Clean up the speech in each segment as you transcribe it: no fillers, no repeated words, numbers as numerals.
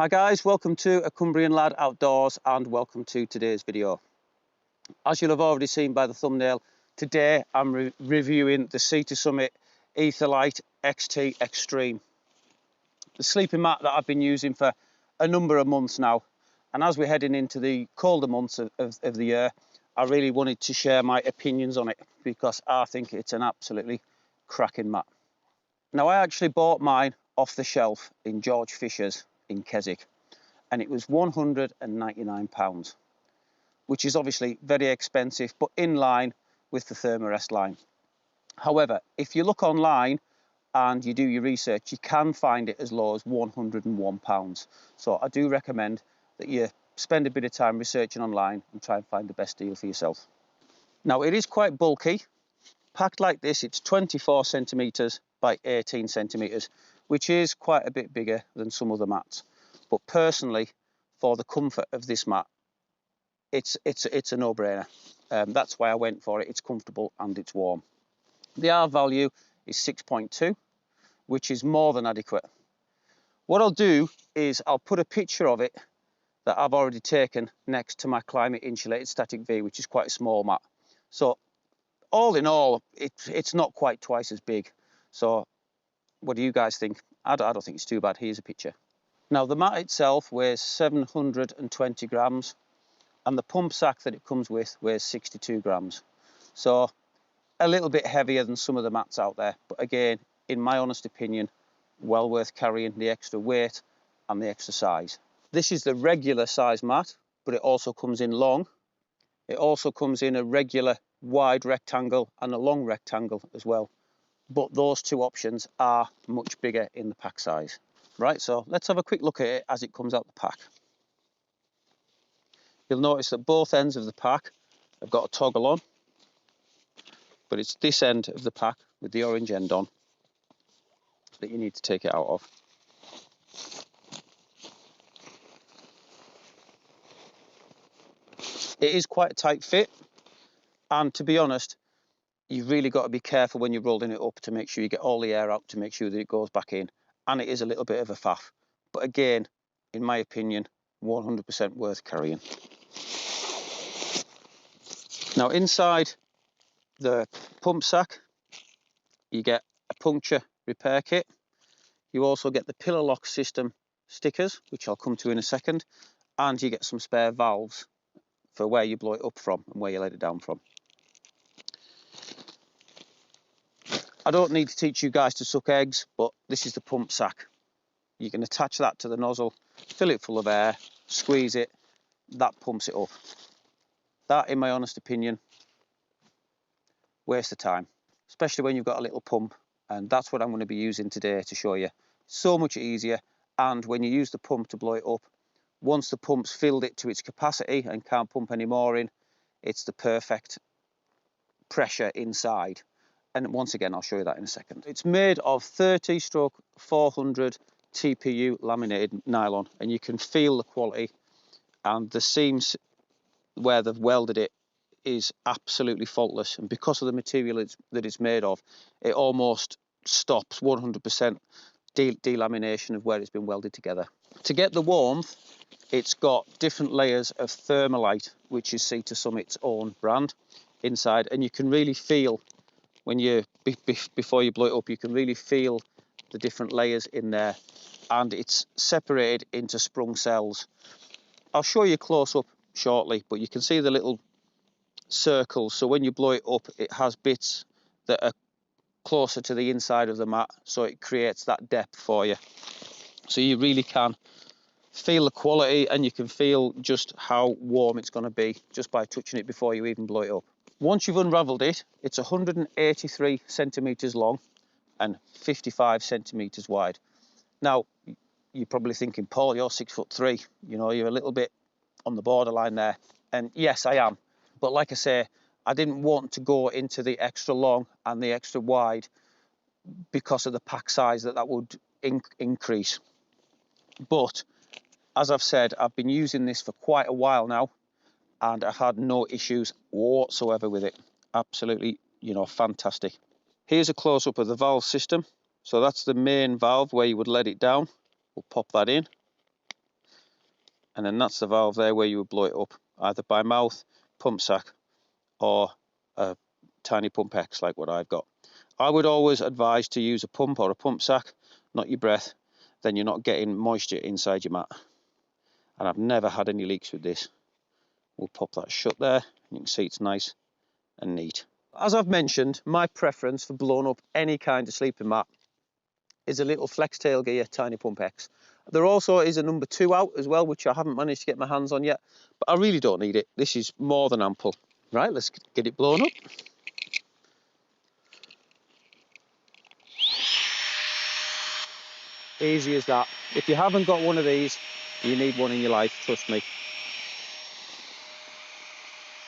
Hi guys, welcome to A Cumbrian Lad Outdoors and welcome to today's video. As you'll have already seen by the thumbnail, today I'm reviewing the Summit Etherlight XT Extreme. The sleeping mat that I've been using for a number of months now, and as we're heading into the colder months of the year, I really wanted to share my opinions on it because I think it's an absolutely cracking mat. Now I actually bought mine off the shelf in George Fisher's in Keswick, and it was £199, which is obviously very expensive, but in line with the Thermarest line. However, if you look online and you do your research, you can find it as low as £101. So I do recommend that you spend a bit of time researching online and try and find the best deal for yourself. Now it is quite bulky. Packed like this, it's 24 centimetres by 18 centimetres, which is quite a bit bigger than some other mats. But personally, for the comfort of this mat, it's a no-brainer. That's why I went for it. It's comfortable and it's warm. The R value is 6.2, which is more than adequate. What I'll do is I'll put a picture of it that I've already taken next to my climate insulated static V, which is quite a small mat. So all in all, it's not quite twice as big. So what do you guys think? I don't think it's too bad. Here's a picture. Now the mat itself weighs 720 grams and the pump sack that it comes with weighs 62 grams. So a little bit heavier than some of the mats out there. But again, in my honest opinion, well worth carrying the extra weight and the extra size. This is the regular size mat, but it also comes in long. It also comes in a regular wide rectangle and a long rectangle as well. But those two options are much bigger in the pack size. Right, so let's have a quick look at it as it comes out the pack. You'll notice that both ends of the pack have got a toggle on, but it's this end of the pack with the orange end on that you need to take it out of. It is quite a tight fit, and to be honest, you've really got to be careful when you're rolling it up to make sure you get all the air out to make sure that it goes back in. And it is a little bit of a faff. But again, in my opinion, 100% worth carrying. Now inside the pump sack, you get a puncture repair kit. You also get the pillar lock system stickers, which I'll come to in a second. And you get some spare valves for where you blow it up from and where you let it down from. I don't need to teach you guys to suck eggs, but this is the pump sack. You can attach that to the nozzle, fill it full of air, squeeze it, that pumps it up. That, in my honest opinion, waste of time, especially when you've got a little pump, and that's what I'm going to be using today to show you. So much easier, and when you use the pump to blow it up, once the pump's filled it to its capacity and can't pump any more in, it's the perfect pressure inside. And once again, I'll show you that in a second. It's made of 30/400 TPU laminated nylon, and you can feel the quality, and the seams where they've welded it is absolutely faultless. And because of the material that it's made of, it almost stops 100% delamination of where it's been welded together. To get the warmth, it's got different layers of Thermalite, which is Summit's own brand inside, and you can really feel when you before you blow it up, you can really feel the different layers in there, and it's separated into sprung cells. I'll show you close up shortly, but you can see the little circles. So when you blow it up, it has bits that are closer to the inside of the mat, so it creates that depth for you. So you really can feel the quality, and you can feel just how warm it's going to be just by touching it before you even blow it up. Once you've unravelled it, it's 183 centimetres long and 55 centimetres wide. Now, you're probably thinking, Paul, you're 6'3". You know, you're a little bit on the borderline there. And yes, I am. But like I say, I didn't want to go into the extra long and the extra wide because of the pack size that would increase. But as I've said, I've been using this for quite a while now, and I've had no issues whatsoever with it. Absolutely, you know, fantastic. Here's a close-up of the valve system. So that's the main valve where you would let it down. We'll pop that in. and then that's the valve there where you would blow it up, either by mouth, pump sack, or a tiny pump X like what I've got. I would always advise to use a pump or a pump sack, not your breath, then you're not getting moisture inside your mat. And I've never had any leaks with this. We'll pop that shut there, and you can see it's nice and neat. As I've mentioned, my preference for blowing up any kind of sleeping mat is a little flex tail gear tiny pump X. There also is a number 2 out as well, which I haven't managed to get my hands on yet, but I really don't need it. This is more than ample. Right, let's get it blown up. Easy as that. If you haven't got one of these, you need one in your life, trust me.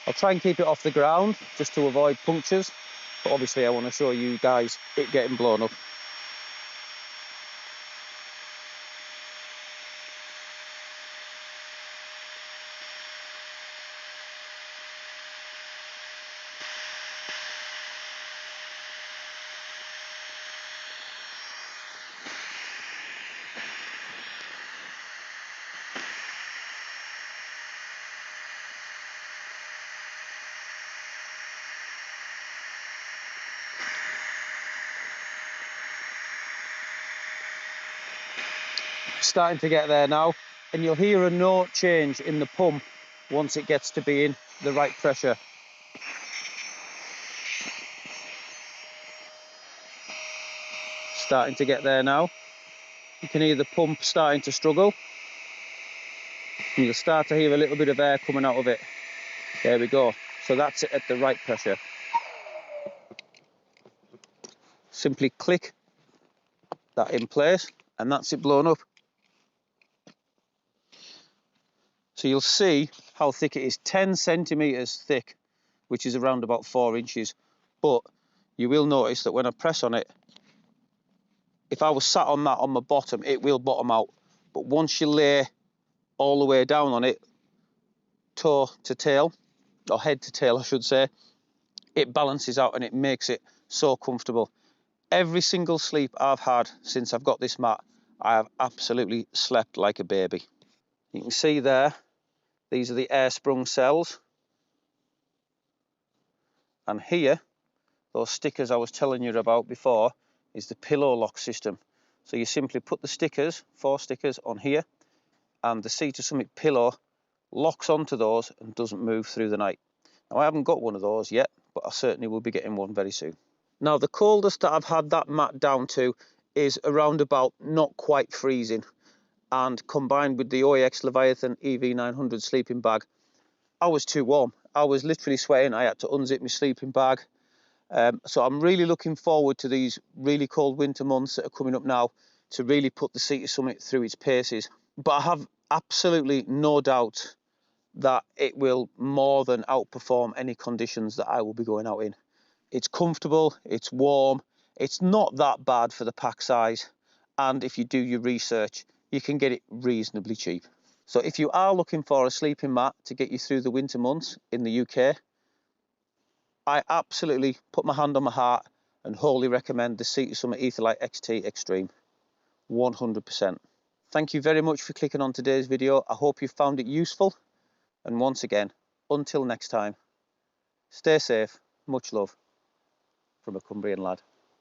I'll try and keep it off the ground just to avoid punctures, but obviously I want to show you guys it getting blown up. Starting to get there now, and you'll hear a note change in the pump once it gets to being the right pressure. Starting to get there now. You can hear the pump starting to struggle, and you'll start to hear a little bit of air coming out of it. There we go. So that's it at the right pressure. Simply click that in place, and that's it blown up. So you'll see how thick it is, 10 centimeters thick, which is around about 4 inches. But you will notice that when I press on it, if I was sat on that on my bottom, it will bottom out. But once you lay all the way down on it, toe to tail, or head to tail, I should say, it balances out and it makes it so comfortable. Every single sleep I've had since I've got this mat, I have absolutely slept like a baby. You can see there, these are the air sprung cells. And here, those stickers I was telling you about before, is the pillow lock system. So you simply put the stickers, 4 stickers on here, and the Sea to Summit pillow locks onto those and doesn't move through the night. Now I haven't got one of those yet, but I certainly will be getting one very soon. Now the coldest that I've had that mat down to is around about not quite freezing, and combined with the OEX Leviathan EV900 sleeping bag, I was too warm. I was literally sweating. I had to unzip my sleeping bag. So I'm really looking forward to these really cold winter months that are coming up now to really put the Sea to Summit through its paces. But I have absolutely no doubt that it will more than outperform any conditions that I will be going out in. It's comfortable, it's warm, it's not that bad for the pack size, and if you do your research, you can get it reasonably cheap. So if you are looking for a sleeping mat to get you through the winter months in the UK, I absolutely put my hand on my heart and wholly recommend the Sea to Summit Etherlight XT Extreme, 100%. Thank you very much for clicking on today's video. I hope you found it useful. And once again, until next time, stay safe, much love from a Cumbrian lad.